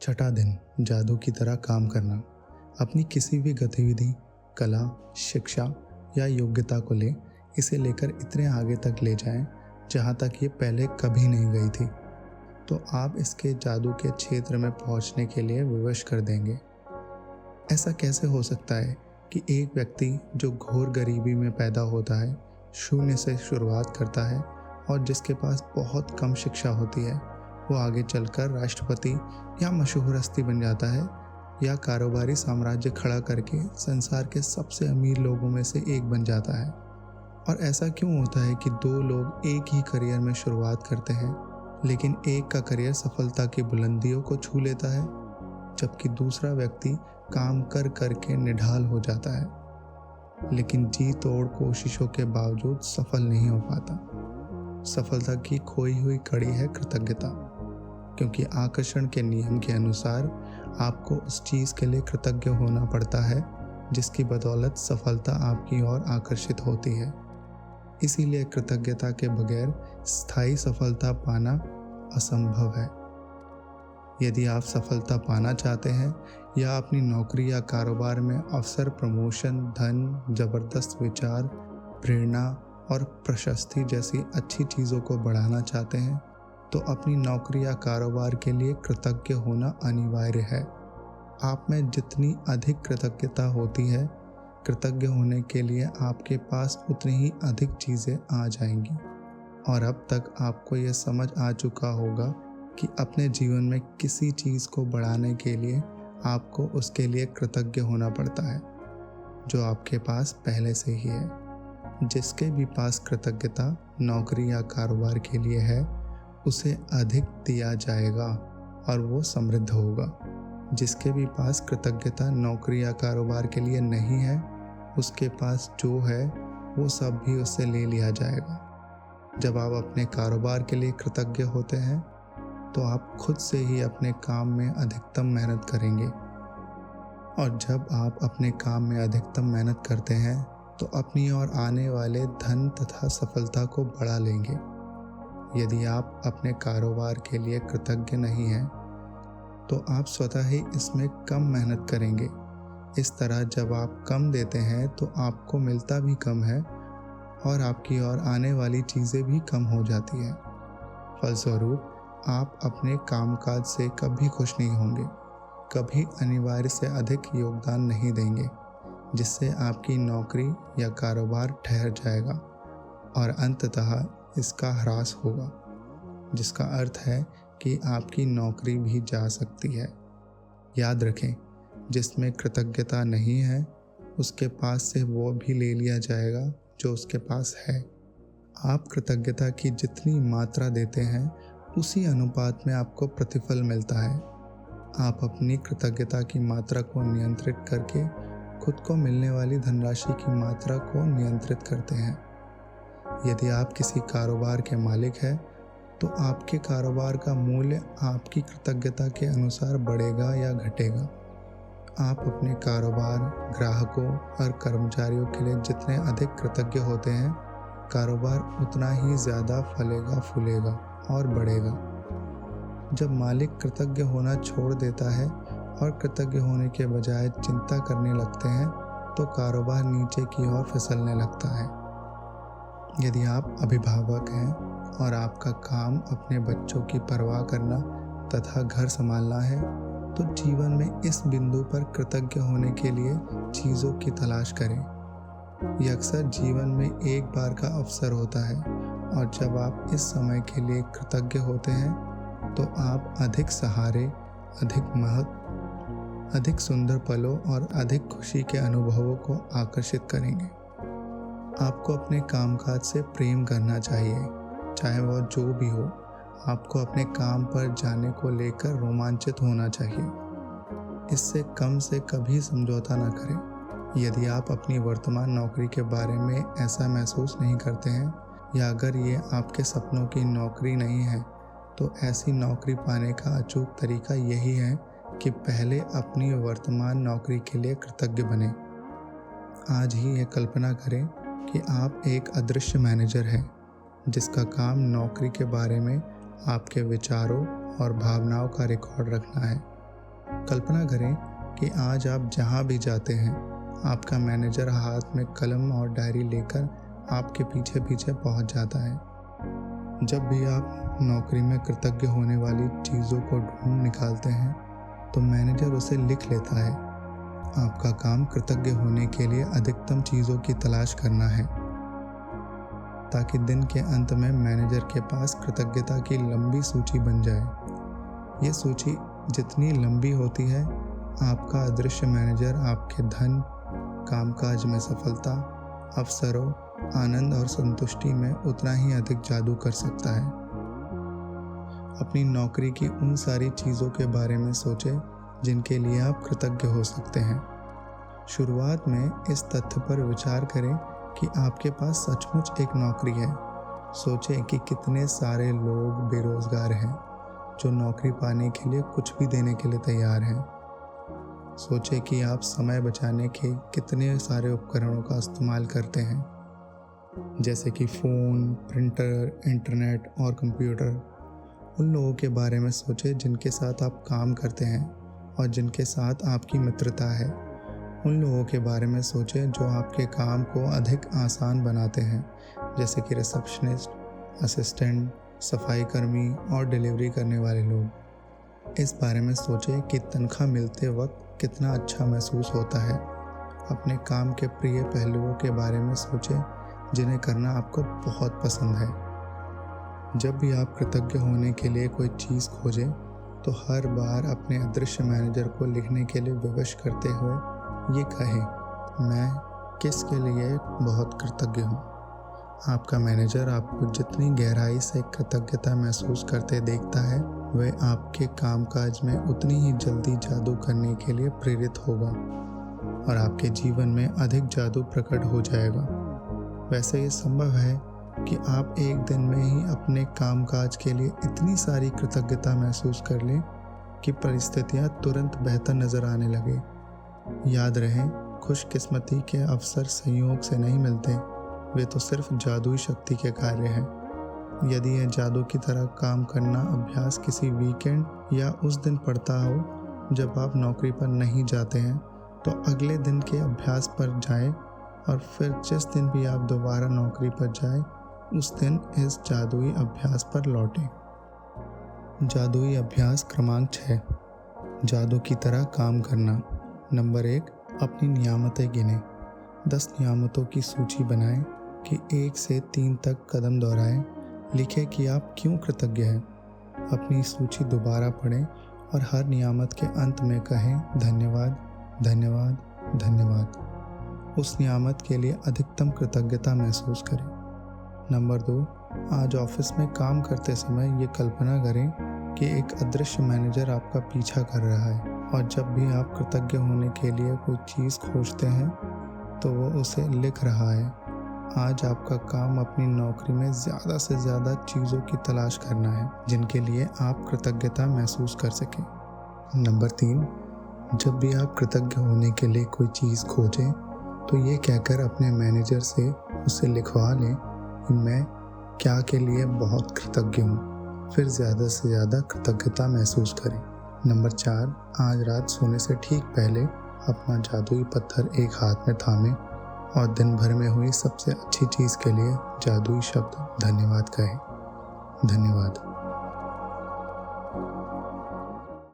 छठा दिन जादू की तरह काम करना। अपनी किसी भी गतिविधि, कला, शिक्षा या योग्यता को इसे लेकर इतने आगे तक ले जाएं जहां तक ये पहले कभी नहीं गई थी, तो आप इसके जादू के क्षेत्र में पहुंचने के लिए विवश कर देंगे। ऐसा कैसे हो सकता है कि एक व्यक्ति जो घोर गरीबी में पैदा होता है, शून्य से शुरुआत करता है और जिसके पास बहुत कम शिक्षा होती है, वो आगे चलकर राष्ट्रपति या मशहूर हस्ती बन जाता है या कारोबारी साम्राज्य खड़ा करके संसार के सबसे अमीर लोगों में से एक बन जाता है। और ऐसा क्यों होता है कि दो लोग एक ही करियर में शुरुआत करते हैं, लेकिन एक का करियर सफलता की बुलंदियों को छू लेता है, जबकि दूसरा व्यक्ति काम कर कर के निढाल हो जाता है, लेकिन जी तोड़ कोशिशों के बावजूद सफल नहीं हो पाता। सफलता की खोई हुई कड़ी है कृतज्ञता, क्योंकि आकर्षण के नियम के अनुसार आपको उस चीज़ के लिए कृतज्ञ होना पड़ता है जिसकी बदौलत सफलता आपकी ओर आकर्षित होती है। इसीलिए कृतज्ञता के बगैर स्थायी सफलता पाना असंभव है। यदि आप सफलता पाना चाहते हैं या अपनी नौकरी या कारोबार में अवसर, प्रमोशन, धन, जबरदस्त विचार, प्रेरणा और प्रशस्ति जैसी अच्छी चीज़ों को बढ़ाना चाहते हैं, तो अपनी नौकरी या कारोबार के लिए कृतज्ञ होना अनिवार्य है। आप में जितनी अधिक कृतज्ञता होती है, कृतज्ञ होने के लिए आपके पास उतनी ही अधिक चीज़ें आ जाएंगी। और अब तक आपको यह समझ आ चुका होगा कि अपने जीवन में किसी चीज़ को बढ़ाने के लिए आपको उसके लिए कृतज्ञ होना पड़ता है, जो आपके पास पहले से ही है। जिसके भी पास कृतज्ञता नौकरी या कारोबार के लिए है, उसे अधिक दिया जाएगा और वो समृद्ध होगा। जिसके भी पास कृतज्ञता नौकरी या कारोबार के लिए नहीं है, उसके पास जो है वो सब भी उससे ले लिया जाएगा। जब आप अपने कारोबार के लिए कृतज्ञ होते हैं, तो आप खुद से ही अपने काम में अधिकतम मेहनत करेंगे। और जब आप अपने काम में अधिकतम मेहनत करते हैं, तो अपनी ओर आने वाले धन तथा सफलता को बढ़ा लेंगे। यदि आप अपने कारोबार के लिए कृतज्ञ नहीं हैं, तो आप स्वतः ही इसमें कम मेहनत करेंगे। इस तरह जब आप कम देते हैं, तो आपको मिलता भी कम है और आपकी ओर आने वाली चीज़ें भी कम हो जाती हैं। फलस्वरूप आप अपने कामकाज से कभी खुश नहीं होंगे, कभी अनिवार्य से अधिक योगदान नहीं देंगे, जिससे आपकी नौकरी या कारोबार ठहर जाएगा और अंततः इसका ह्रास होगा, जिसका अर्थ है कि आपकी नौकरी भी जा सकती है। याद रखें, जिसमें कृतज्ञता नहीं है, उसके पास से वो भी ले लिया जाएगा जो उसके पास है। आप कृतज्ञता की जितनी मात्रा देते हैं, उसी अनुपात में आपको प्रतिफल मिलता है। आप अपनी कृतज्ञता की मात्रा को नियंत्रित करके खुद को मिलने वाली धनराशि की मात्रा को नियंत्रित करते हैं। यदि आप किसी कारोबार के मालिक हैं, तो आपके कारोबार का मूल्य आपकी कृतज्ञता के अनुसार बढ़ेगा या घटेगा। आप अपने कारोबार, ग्राहकों और कर्मचारियों के लिए जितने अधिक कृतज्ञ होते हैं, कारोबार उतना ही ज़्यादा फलेगा, फूलेगा और बढ़ेगा। जब मालिक कृतज्ञ होना छोड़ देता है और कृतज्ञ होने के बजाय चिंता करने लगते हैं, तो कारोबार नीचे की ओर फिसलने लगता है। यदि आप अभिभावक हैं और आपका काम अपने बच्चों की परवाह करना तथा घर संभालना है, तो जीवन में इस बिंदु पर कृतज्ञ होने के लिए चीज़ों की तलाश करें। यह अक्सर जीवन में एक बार का अवसर होता है, और जब आप इस समय के लिए कृतज्ञ होते हैं, तो आप अधिक सहारे, अधिक महत्व, अधिक सुंदर पलों और अधिक खुशी के अनुभवों को आकर्षित करेंगे। आपको अपने कामकाज से प्रेम करना चाहिए, चाहे वह जो भी हो। आपको अपने काम पर जाने को लेकर रोमांचित होना चाहिए। इससे कम से कभी समझौता न करें। यदि आप अपनी वर्तमान नौकरी के बारे में ऐसा महसूस नहीं करते हैं, या अगर ये आपके सपनों की नौकरी नहीं है, तो ऐसी नौकरी पाने का अचूक तरीका यही है कि पहले अपनी वर्तमान नौकरी के लिए कृतज्ञ बनें। आज ही ये कल्पना करें कि आप एक अदृश्य मैनेजर हैं, जिसका काम नौकरी के बारे में आपके विचारों और भावनाओं का रिकॉर्ड रखना है। कल्पना करें कि आज आप जहां भी जाते हैं, आपका मैनेजर हाथ में कलम और डायरी लेकर आपके पीछे पीछे पहुंच जाता है। जब भी आप नौकरी में कृतज्ञ होने वाली चीज़ों को ढूंढ निकालते हैं, तो मैनेजर उसे लिख लेता है। आपका काम कृतज्ञ होने के लिए अधिकतम चीज़ों की तलाश करना है, ताकि दिन के अंत में मैनेजर के पास कृतज्ञता की लंबी सूची बन जाए। ये सूची जितनी लंबी होती है, आपका अदृश्य मैनेजर आपके धन, कामकाज में सफलता, अवसरों, आनंद और संतुष्टि में उतना ही अधिक जादू कर सकता है। अपनी नौकरी की उन सारी चीज़ों के बारे में सोचें जिनके लिए आप कृतज्ञ हो सकते हैं। शुरुआत में इस तथ्य पर विचार करें कि आपके पास सचमुच एक नौकरी है। सोचें कि कितने सारे लोग बेरोजगार हैं जो नौकरी पाने के लिए कुछ भी देने के लिए तैयार हैं। सोचें कि आप समय बचाने के कितने सारे उपकरणों का इस्तेमाल करते हैं, जैसे कि फ़ोन, प्रिंटर, इंटरनेट और कंप्यूटर। उन लोगों के बारे में सोचें जिनके साथ आप काम करते हैं और जिनके साथ आपकी मित्रता है। उन लोगों के बारे में सोचें जो आपके काम को अधिक आसान बनाते हैं, जैसे कि रिसेप्शनिस्ट, असिस्टेंट, सफाई कर्मी और डिलीवरी करने वाले लोग। इस बारे में सोचें कि तनख्वाह मिलते वक्त कितना अच्छा महसूस होता है। अपने काम के प्रिय पहलुओं के बारे में सोचें जिन्हें करना आपको बहुत पसंद है। जब भी आप कृतज्ञ होने के लिए कोई चीज़ खोजें, तो हर बार अपने अदृश्य मैनेजर को लिखने के लिए विवश करते हुए ये कहें, मैं किसके लिए बहुत कृतज्ञ हूँ। आपका मैनेजर आपको जितनी गहराई से कृतज्ञता महसूस करते देखता है, वह आपके कामकाज में उतनी ही जल्दी जादू करने के लिए प्रेरित होगा और आपके जीवन में अधिक जादू प्रकट हो जाएगा। वैसे ये संभव है कि आप एक दिन में ही अपने कामकाज के लिए इतनी सारी कृतज्ञता महसूस कर लें कि परिस्थितियाँ तुरंत बेहतर नज़र आने लगे। याद रहे, खुशकिस्मती के अवसर संयोग से नहीं मिलते, वे तो सिर्फ जादुई शक्ति के कार्य हैं। यदि यह जादू की तरह काम करना अभ्यास किसी वीकेंड या उस दिन पड़ता हो जब आप नौकरी पर नहीं जाते हैं, तो अगले दिन के अभ्यास पर जाएं और फिर जिस दिन भी आप दोबारा नौकरी पर जाएं, उस दिन इस जादुई अभ्यास पर लौटें। जादुई अभ्यास क्रमांक 6, जादू की तरह काम करना। नंबर 1, अपनी नियामतें गिनें। 10 नियामतों की सूची बनाएं कि 1 से 3 तक कदम दोहराएं। लिखें कि आप क्यों कृतज्ञ हैं। अपनी सूची दोबारा पढ़ें और हर नियामत के अंत में कहें, धन्यवाद, धन्यवाद, धन्यवाद। उस नियामत के लिए अधिकतम कृतज्ञता महसूस करें। नंबर 2, आज ऑफिस में काम करते समय ये कल्पना करें कि एक अदृश्य मैनेजर आपका पीछा कर रहा है और जब भी आप कृतज्ञ होने के लिए कोई चीज़ खोजते हैं, तो वो उसे लिख रहा है। आज आपका काम अपनी नौकरी में ज़्यादा से ज़्यादा चीज़ों की तलाश करना है जिनके लिए आप कृतज्ञता महसूस कर सकें। नंबर 3, जब भी आप कृतज्ञ होने के लिए कोई चीज़ खोजें, तो ये कहकर अपने मैनेजर से उसे लिखवा लें कि मैं क्या के लिए बहुत कृतज्ञ हूँ। फिर ज़्यादा से ज़्यादा कृतज्ञता महसूस करें। नंबर 4, आज रात सोने से ठीक पहले अपना जादुई पत्थर एक हाथ में थामें और दिन भर में हुई सबसे अच्छी चीज़ के लिए जादुई शब्द धन्यवाद कहें। धन्यवाद।